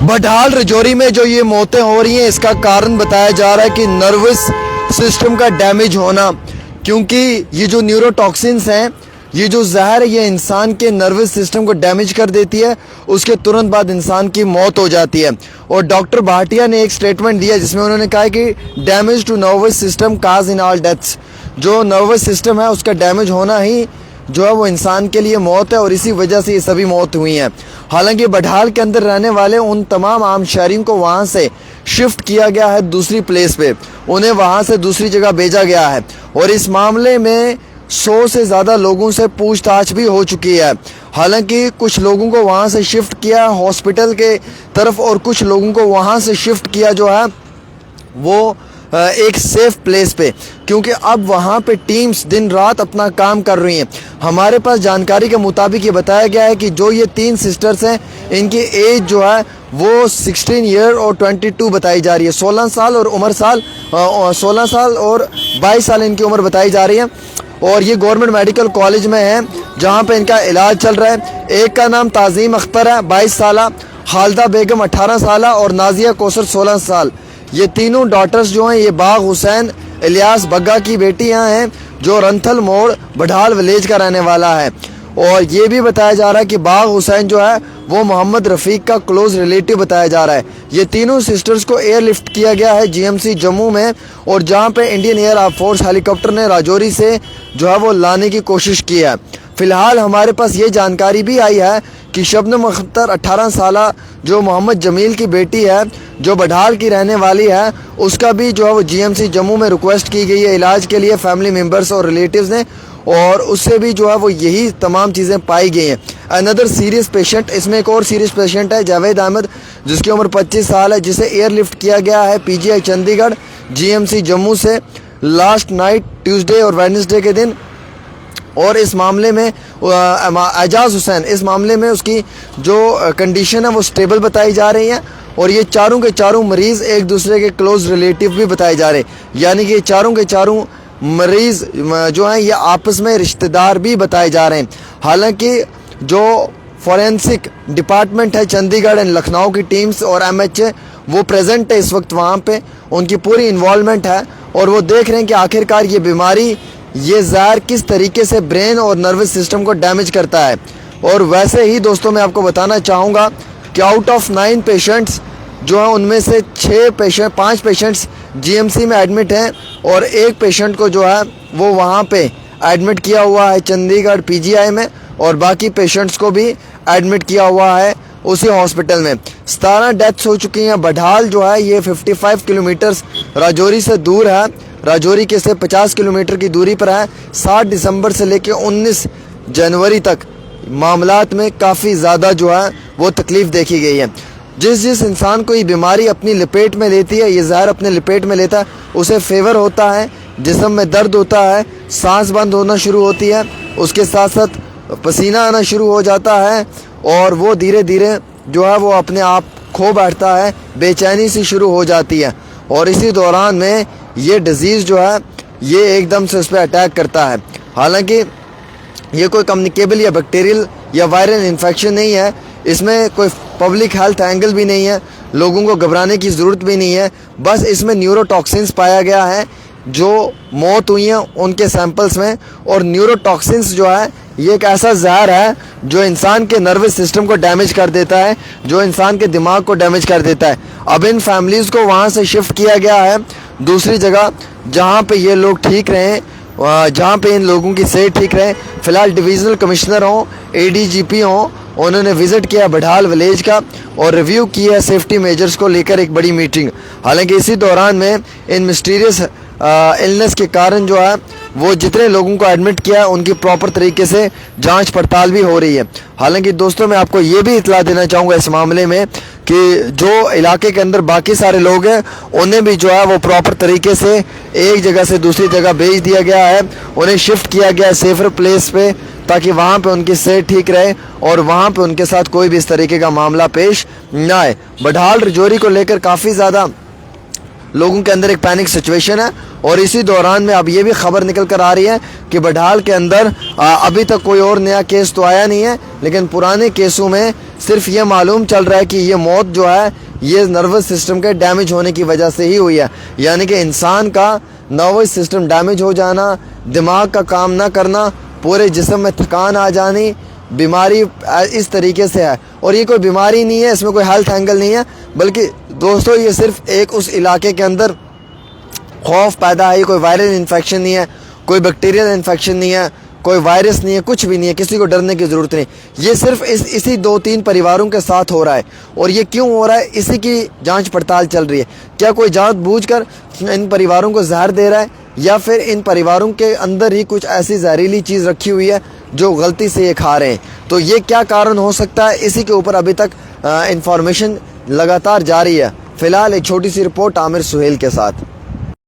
बडहाल रजौरी में जो ये मौतें हो रही हैं, इसका कारण बताया जा रहा है कि नर्वस सिस्टम का डैमेज होना, क्योंकि ये जो न्यूरोटॉक्सिन्स हैं, ये जो जहर है, ये इंसान के नर्वस सिस्टम को डैमेज कर देती है। उसके तुरंत बाद इंसान की मौत हो जाती है। और डॉक्टर भाटिया ने एक स्टेटमेंट दिया जिसमें उन्होंने कहा कि damage to nervous system cause in all deaths. जो नर्वस सिस्टम है उसका डैमेज होना ही जो है वो इंसान के लिए मौत है, और इसी वजह से ये सभी मौत हुई हैं। हालांकि बडहाल के अंदर रहने वाले उन तमाम आम शहरियों को वहाँ से शिफ्ट किया गया है दूसरी प्लेस पे, उन्हें वहाँ से दूसरी जगह भेजा गया है। और इस मामले में 100 से ज़्यादा लोगों से पूछताछ भी हो चुकी है। हालांकि कुछ लोगों को वहाँ से शिफ्ट किया हॉस्पिटल के तरफ, और कुछ लोगों को वहाँ से शिफ्ट किया जो है वो एक सेफ प्लेस पे, क्योंकि अब वहाँ पे टीम्स दिन रात अपना काम कर रही हैं। हमारे पास जानकारी के मुताबिक ये बताया गया है कि जो ये 3 सिस्टर्स हैं, इनकी एज जो है वो 16 ईयर और 22 बताई जा रही है। 16 साल और 16 साल और 22 साल इनकी उम्र बताई जा रही है। और ये गवर्नमेंट मेडिकल कॉलेज में है जहाँ पे इनका इलाज चल रहा है। एक का नाम ताज़ीम अख्तर है 22 साल, खालदा बेगम 18 साल और नाजिया कौसर 16 साल। ये तीनों डॉटर्स जो हैं ये बाग हुसैन इलियास बग्गा की बेटियां हैं, जो रंथल मोड़ बडहाल विलेज का रहने वाला है। और ये भी बताया जा रहा है कि बाग हुसैन जो है वो मोहम्मद रफ़ीक का क्लोज रिलेटिव बताया जा रहा है। ये तीनों सिस्टर्स को एयरलिफ्ट किया गया है जीएमसी जम्मू में, और जहां पे इंडियन एयर फोर्स हेलीकॉप्टर ने राजौरी से जो है वो लाने की कोशिश की है। फिलहाल हमारे पास ये जानकारी भी आई है कि शबनम अख्तर 18 साल जो मोहम्मद जमील की बेटी है, जो बडहाल की रहने वाली है, उसका भी जो है वो जीएमसी जम्मू में रिक्वेस्ट की गई है इलाज के लिए फैमिली मेम्बर्स और रिलेटिव्स ने, और उससे भी जो है वो यही तमाम चीज़ें पाई गई हैं। अनदर सीरियस पेशेंट, इसमें एक और सीरियस पेशेंट है जावेद अहमद, जिसकी उम्र 25 साल है, जिसे एयरलिफ्ट किया गया है पीजीआई चंडीगढ़ जीएमसी जम्मू से लास्ट नाइट ट्यूसडे और वेडनेसडे के दिन। और इस मामले में एजाज हुसैन, इस मामले में उसकी जो कंडीशन है वो स्टेबल बताई जा रही है। और ये चारों के चारों मरीज़ एक दूसरे के क्लोज रिलेटिव भी बताए जा रहे हैं, यानी कि चारों के चारों मरीज़ जो हैं ये आपस में रिश्तेदार भी बताए जा रहे हैं। हालांकि जो फॉरेंसिक डिपार्टमेंट है चंडीगढ़ एंड लखनऊ की टीम्स और एमएचए वो प्रेजेंट है इस वक्त वहाँ पे, उनकी पूरी इन्वॉल्वमेंट है, और वो देख रहे हैं कि आखिरकार ये बीमारी, ये जहर किस तरीके से ब्रेन और नर्वस सिस्टम को डैमेज करता है। और वैसे ही दोस्तों मैं आपको बताना चाहूँगा कि आउट ऑफ 9 पेशेंट्स जो हैं उनमें से 5 पेशेंट्स जीएमसी में एडमिट हैं, और एक पेशेंट को जो है वो वहाँ पे एडमिट किया हुआ है चंडीगढ़ पीजीआई में, और बाकी पेशेंट्स को भी एडमिट किया हुआ है उसी हॉस्पिटल में। 17 डेथ्स हो चुकी हैं। बडहाल जो है ये 55 किलोमीटर्स राजौरी से दूर है, राजौरी के से 50 किलोमीटर की दूरी पर है। 7 दिसंबर से लेकर 19 जनवरी तक मामलात में काफ़ी ज़्यादा जो है वो तकलीफ़ देखी गई है। जिस इंसान को ये बीमारी अपनी लपेट में लेती है, ये जहर अपने लपेट में लेता है, उसे फेवर होता है, जिस्म में दर्द होता है, सांस बंद होना शुरू होती है, उसके साथ साथ पसीना आना शुरू हो जाता है, और वो धीरे धीरे जो है वो अपने आप खो बैठता है, बेचैनी सी शुरू हो जाती है। और इसी दौरान में ये डिज़ीज़ जो है ये एकदम से उस पर अटैक करता है। हालांकि ये कोई कम्युनिकेबल या बैक्टीरियल या वायरल इन्फेक्शन नहीं है, इसमें कोई पब्लिक हेल्थ एंगल भी नहीं है, लोगों को घबराने की ज़रूरत भी नहीं है। बस इसमें न्यूरोटॉक्सिन्स पाया गया है जो मौत हुई हैं उनके सैंपल्स में। और न्यूरोटॉक्सिन्स जो है ये एक ऐसा जहर है जो इंसान के नर्वस सिस्टम को डैमेज कर देता है, जो इंसान के दिमाग को डैमेज कर देता है। अब इन फैमिलीज़ को वहाँ से शिफ्ट किया गया है दूसरी जगह, जहाँ पे ये लोग ठीक रहें, जहाँ पे इन लोगों की सेहत ठीक रहे। फ़िलहाल डिविज़नल कमिश्नर हों, एडीजीपी हों, उन्होंने विज़िट किया बडहाल विलेज का और रिव्यू किया सेफ्टी मेजर्स को लेकर एक बड़ी मीटिंग। हालांकि इसी दौरान में इन मिस्टीरियस इलनेस के कारण जो है वो जितने लोगों को एडमिट किया है उनकी प्रॉपर तरीके से जांच पड़ताल भी हो रही है। हालांकि दोस्तों मैं आपको ये भी इतला देना चाहूँगा इस मामले में कि जो इलाके के अंदर बाकी सारे लोग हैं उन्हें भी जो है वो प्रॉपर तरीके से एक जगह से दूसरी जगह भेज दिया गया है, उन्हें शिफ्ट किया गया है सेफर प्लेस पे, ताकि वहाँ पे उनकी सेहत ठीक रहे और वहाँ पे उनके साथ कोई भी इस तरीके का मामला पेश ना आए। बडहाल रजौरी को लेकर काफ़ी ज़्यादा लोगों के अंदर एक पैनिक सिचुएशन है। और इसी दौरान में अब ये भी खबर निकल कर आ रही है कि बडहाल के अंदर अभी तक कोई और नया केस तो आया नहीं है, लेकिन पुराने केसों में सिर्फ ये मालूम चल रहा है कि ये मौत जो है ये नर्वस सिस्टम के डैमेज होने की वजह से ही हुई है। यानी कि इंसान का नर्वस सिस्टम डैमेज हो जाना, दिमाग का काम ना करना, पूरे जिस्म में थकान आ जानी, बीमारी इस तरीके से है। और ये कोई बीमारी नहीं है, इसमें कोई हेल्थ एंगल नहीं है, बल्कि दोस्तों ये सिर्फ एक उस इलाके के अंदर खौफ पैदा है। कोई वायरल इन्फेक्शन नहीं है, कोई बैक्टीरियल इन्फेक्शन नहीं है, कोई वायरस नहीं है, कुछ भी नहीं है, किसी को डरने की ज़रूरत नहीं। ये सिर्फ इसी 2-3 परिवारों के साथ हो रहा है। और ये क्यों हो रहा है, इसी की जांच पड़ताल चल रही है। क्या कोई जानबूझकर इन परिवारों को जहर दे रहा है, या फिर इन परिवारों के अंदर ही कुछ ऐसी जहरीली चीज़ रखी हुई है जो गलती से ये खा रहे हैं। तो ये क्या कारण हो सकता है, इसी के ऊपर अभी तक इंफॉर्मेशन लगातार जारी है। फिलहाल एक छोटी सी रिपोर्ट आमिर सुहेल के साथ।